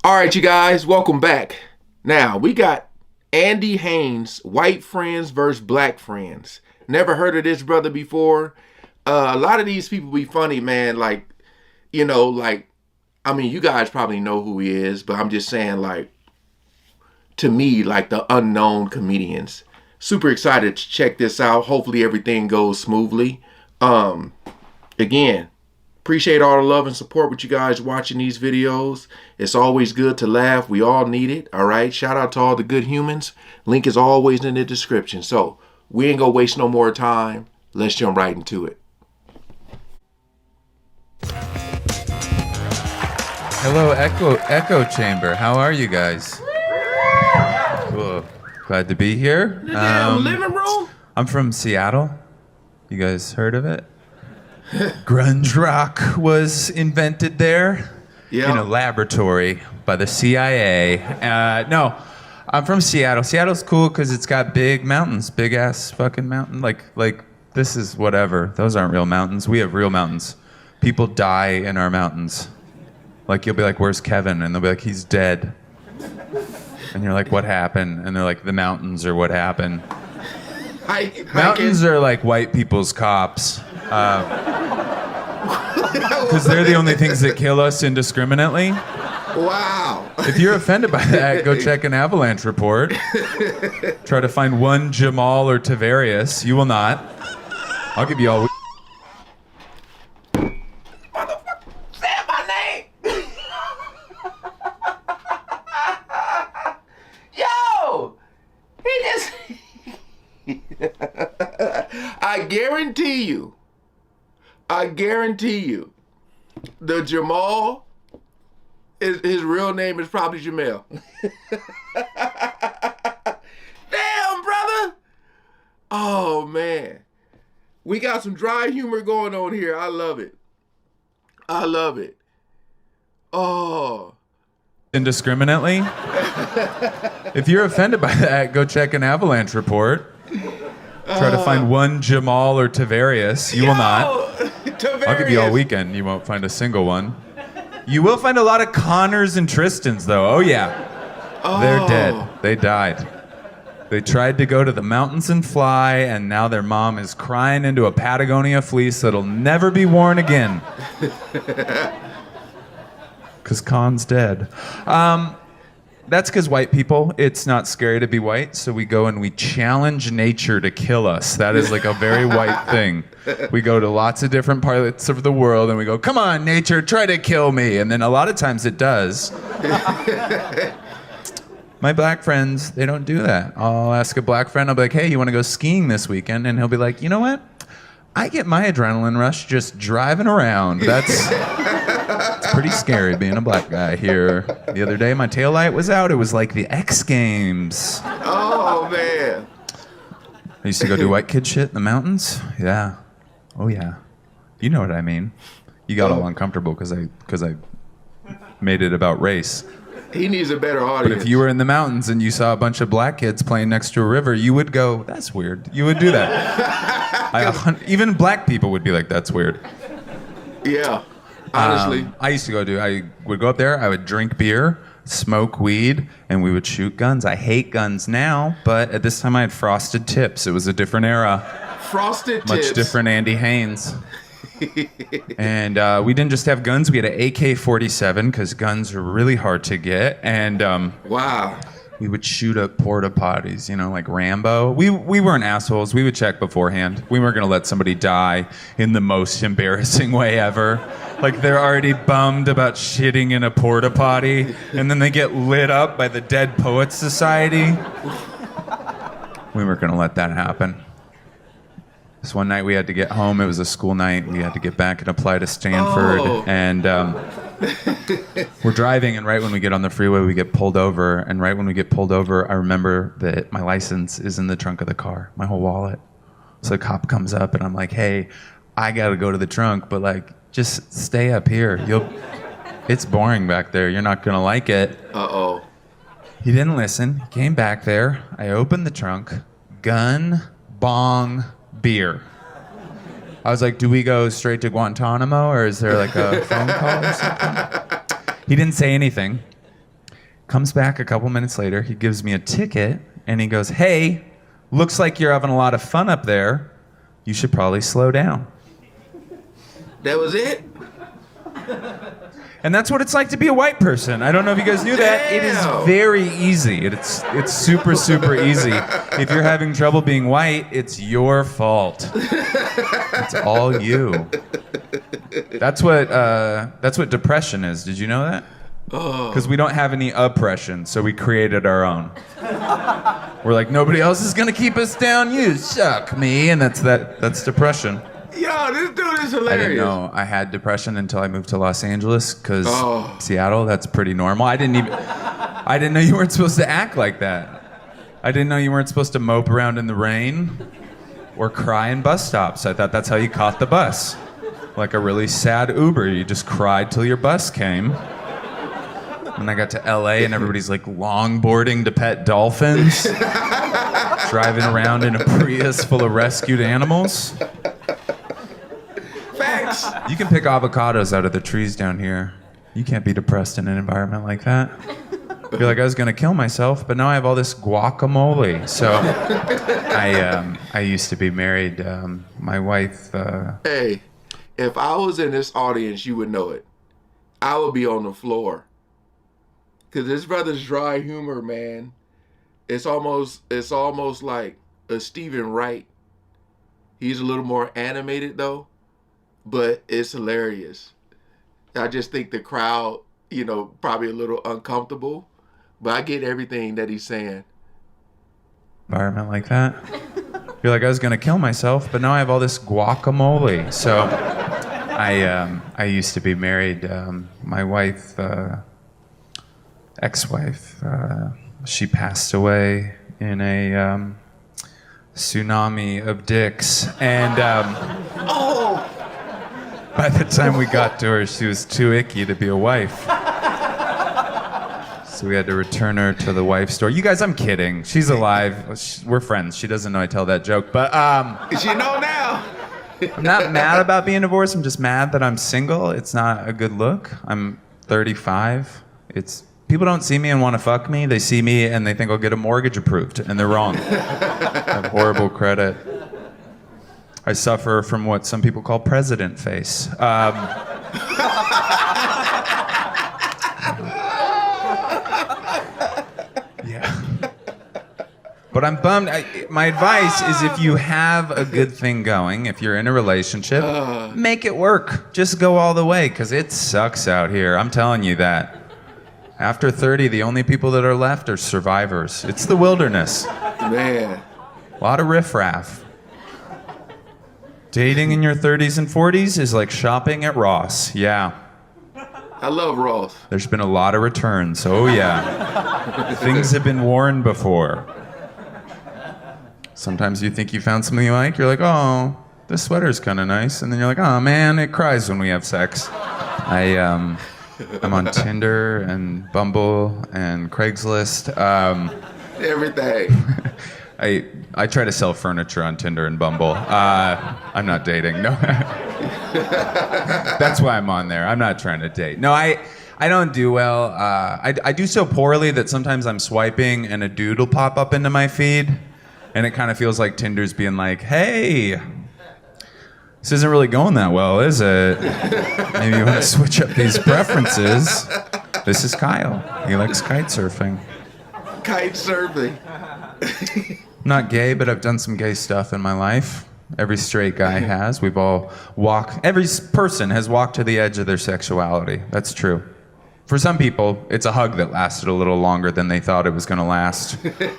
All right, you guys, welcome back. Now, we got Andy Haynes, white friends versus black friends. Never heard of this brother before. A lot of these people be funny, man. You guys probably know who he is, but I'm just saying, to me, the unknown comedians. Super excited to check this out. Hopefully everything goes smoothly. Again, appreciate all the love and support with you guys watching these videos. It's always good to laugh. We all need it. All right. Shout out to all the good humans. Link is always in the description. So we ain't gonna waste no more time. Let's jump right into it. Hello, Echo Chamber. How are you guys? Cool. Glad to be here. The damn living room? I'm from Seattle. You guys heard of it? Grunge rock was invented there in a laboratory by the CIA. No, I'm from Seattle. Seattle's cool because it's got big mountains, big ass fucking mountain. Like this is whatever. Those aren't real mountains. We have real mountains. People die in our mountains. Like you'll be like, "Where's Kevin?" And they'll be like, "He's dead." And you're like, "What happened?" And they're like, "The mountains are what happened." Mountains are like white people's cops. Because they're the only things that kill us indiscriminately. Wow. If you're offended by that, go check an avalanche report. Try to find one Jamal or Tavarius. You will not. I'll give you all... Motherfucker, say my name. Yo, he just... I guarantee you, the Jamal, his real name is probably Jamel. Damn, brother. Oh, man. We got some dry humor going on here. I love it. Oh. Indiscriminately? If you're offended by that, go check an avalanche report. Try to find one Jamal or Tavarius. You will not. Tavarius. I'll give you all weekend. You won't find a single one. You will find a lot of Connors and Tristans, though. Oh, yeah. Oh. They're dead. They died. They tried to go to the mountains and fly, and now their mom is crying into a Patagonia fleece that'll never be worn again. Because Khan's dead. That's because white people, it's not scary to be white, so we go and we challenge nature to kill us. That is like a very white thing. We go to lots of different parts of the world and we go, "Come on, nature, try to kill me." And then a lot of times it does. My black friends, they don't do that. I'll ask a black friend, I'll be like, "Hey, you want to go skiing this weekend?" And he'll be like, "You know what? I get my adrenaline rush just driving around. It's pretty scary being a black guy here." The other day, my taillight was out. It was like the X Games. Oh, man. I used to go do white kid shit in the mountains. Yeah. Oh, yeah. You know what I mean. You got all uncomfortable because I made it about race. He needs a better audience. But if you were in the mountains and you saw a bunch of black kids playing next to a river, you would go, "That's weird." You would do that. Even black people would be like, "That's weird." Yeah. Honestly. I would go up there, I would drink beer, smoke weed, and we would shoot guns. I hate guns now, but at this time I had frosted tips. It was a different era. Frosted tips. Much different Andy Haynes. And we didn't just have guns, we had an AK-47 because guns are really hard to get. And wow. We would shoot at porta potties, like Rambo. We weren't assholes. We would check beforehand. We weren't going to let somebody die in the most embarrassing way ever. Like they're already bummed about shitting in a porta potty, and then they get lit up by the Dead Poets Society. We weren't going to let that happen. This one night we had to get home. It was a school night. We had to get back and apply to Stanford. Oh. And we're driving, and right when we get on the freeway, we get pulled over. And right when we get pulled over, I remember that my license is in the trunk of the car, my whole wallet. So the cop comes up, and I'm like, "Hey, I got to go to the trunk, but just stay up here. It's boring back there. You're not going to like it." Uh-oh. He didn't listen. He came back there. I opened the trunk. Gun, bong, beer. I was like, "Do we go straight to Guantanamo, or is there like a phone call or something?" He didn't say anything. Comes back a couple minutes later. He gives me a ticket, and he goes, "Hey, looks like you're having a lot of fun up there. You should probably slow down." That was it? And that's what it's like to be a white person. I don't know if you guys knew that. It is very easy. It's super, super easy. If you're having trouble being white, it's your fault. It's all you. That's what depression is. Did you know that? Because we don't have any oppression, so we created our own. We're like, nobody else is gonna keep us down. You suck, me, and that's depression. Yo, this dude is hilarious. I didn't know I had depression until I moved to Los Angeles, because Seattle, that's pretty normal. I didn't know you weren't supposed to act like that. I didn't know you weren't supposed to mope around in the rain or cry in bus stops. I thought that's how you caught the bus. Like a really sad Uber, you just cried till your bus came. When I got to LA and everybody's like longboarding to pet dolphins, driving around in a Prius full of rescued animals. Facts. You can pick avocados out of the trees down here. You can't be depressed in an environment like that. You're like, I was gonna kill myself, but now I have all this guacamole. So I used to be married. My wife. Hey, if I was in this audience, you would know it. I would be on the floor. Cause this brother's dry humor, man, it's almost like a Stephen Wright. He's a little more animated though, but it's hilarious. I just think the crowd, probably a little uncomfortable, but I get everything that he's saying. Environment like that. You're like, I was gonna kill myself, but now I have all this guacamole. So I used to be married. My wife. Ex-wife, she passed away in a tsunami of dicks, and by the time we got to her, she was too icky to be a wife. So we had to return her to the wife store. You guys, I'm kidding. She's alive. We're friends. She doesn't know I tell that joke, but she know now. I'm not mad about being divorced. I'm just mad that I'm single. It's not a good look. I'm 35. People don't see me and want to fuck me. They see me and they think I'll get a mortgage approved, and they're wrong. I have horrible credit. I suffer from what some people call president face. Yeah. But I'm bummed. My advice is, if you have a good thing going, if you're in a relationship, make it work. Just go all the way, because it sucks out here. I'm telling you that. After 30, the only people that are left are survivors. It's the wilderness. Man. A lot of riffraff. Dating in your 30s and 40s is like shopping at Ross. Yeah. I love Ross. There's been a lot of returns. Oh, yeah. Things have been worn before. Sometimes you think you found something you like. You're like, oh, this sweater's kind of nice. And then you're like, oh, man, it cries when we have sex. I'm on Tinder and Bumble and Craigslist. Everything. I try to sell furniture on Tinder and Bumble. I'm not dating. No. That's why I'm on there. I'm not trying to date. No, I don't do well. I do so poorly that sometimes I'm swiping and a dude will pop up into my feed, and it kind of feels like Tinder's being like, hey, this isn't really going that well, is it? Maybe you want to switch up these preferences. This is Kyle. He likes kite surfing. Kite surfing. I'm not gay, but I've done some gay stuff in my life. Every straight guy has. Every person has walked to the edge of their sexuality. That's true. For some people, it's a hug that lasted a little longer than they thought it was going to last.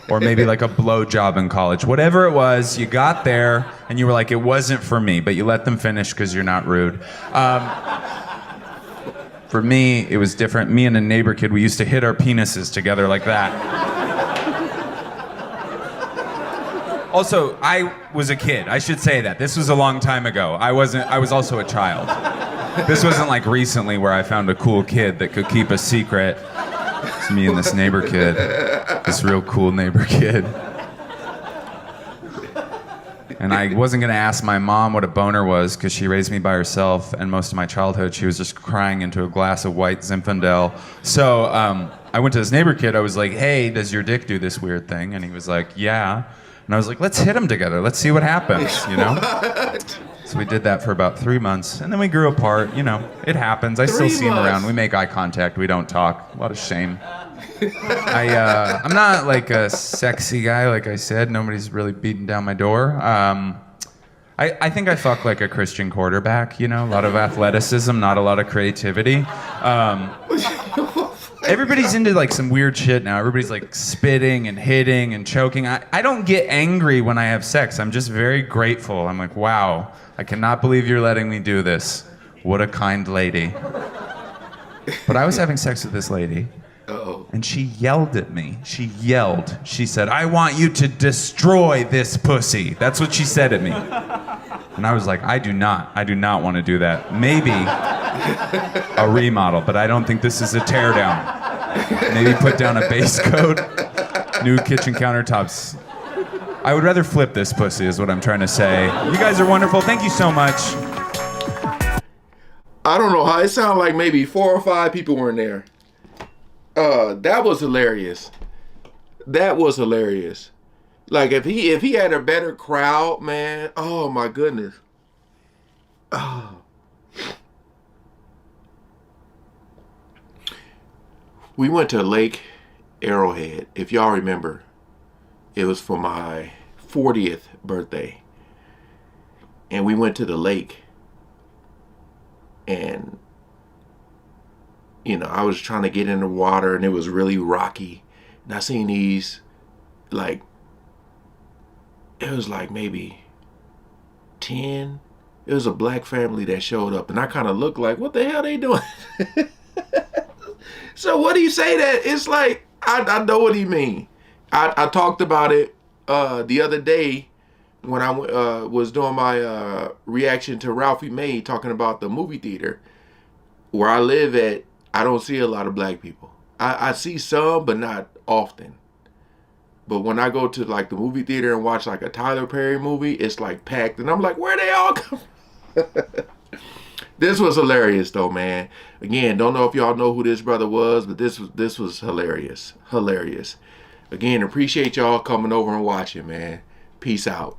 Or maybe like a blowjob in college. Whatever it was, you got there and you were like, it wasn't for me, but you let them finish because you're not rude. For me, it was different. Me and a neighbor kid, we used to hit our penises together like that. Also, I was a kid. I should say that. This was a long time ago. I was also a child. This wasn't like recently where I found a cool kid that could keep a secret. It's me and this neighbor kid. This real cool neighbor kid. And I wasn't going to ask my mom what a boner was because she raised me by herself, and most of my childhood she was just crying into a glass of white Zinfandel. So I went to this neighbor kid. I was like, hey, does your dick do this weird thing? And he was like, yeah. And I was like, let's hit him together. Let's see what happens, you know? So we did that for about 3 months. And then we grew apart. You know, it happens. I still see him around. We make eye contact. We don't talk. A lot of shame. I'm not like a sexy guy, like I said. Nobody's really beating down my door. I think I fuck like a Christian quarterback, you know? A lot of athleticism, not a lot of creativity. Everybody's into like some weird shit now. Everybody's like spitting and hitting and choking. I don't get angry when I have sex. I'm just very grateful. I'm like, wow, I cannot believe you're letting me do this. What a kind lady. But I was having sex with this lady. Uh-oh. And she yelled at me. She yelled. She said, I want you to destroy this pussy. That's what she said at me. And I was like, I do not want to do that. Maybe a remodel, but I don't think this is a teardown. Maybe put down a base coat, new kitchen countertops. I would rather flip this pussy is what I'm trying to say. You guys are wonderful. Thank you so much. I don't know how it sounded like maybe 4 or 5 people were in there. That was hilarious. That was hilarious. Like if he had a better crowd, man. Oh my goodness. Oh. We went to Lake Arrowhead. If y'all remember, it was for my 40th birthday. And we went to the lake. And you know, I was trying to get in the water and it was really rocky. And I seen these, like, it was like maybe 10. It was a black family that showed up. And I kind of looked like, what the hell they doing? So what do you say that? It's like, I know what he mean. I talked about it the other day when I was doing my reaction to Ralphie May talking about the movie theater. Where I live at, I don't see a lot of black people. I see some, but not often. But when I go to like the movie theater and watch like a Tyler Perry movie, it's like packed. And I'm like, where they all come from? This was hilarious though, man. Again, don't know if y'all know who this brother was, but this was hilarious. Hilarious. Again, appreciate y'all coming over and watching, man. Peace out.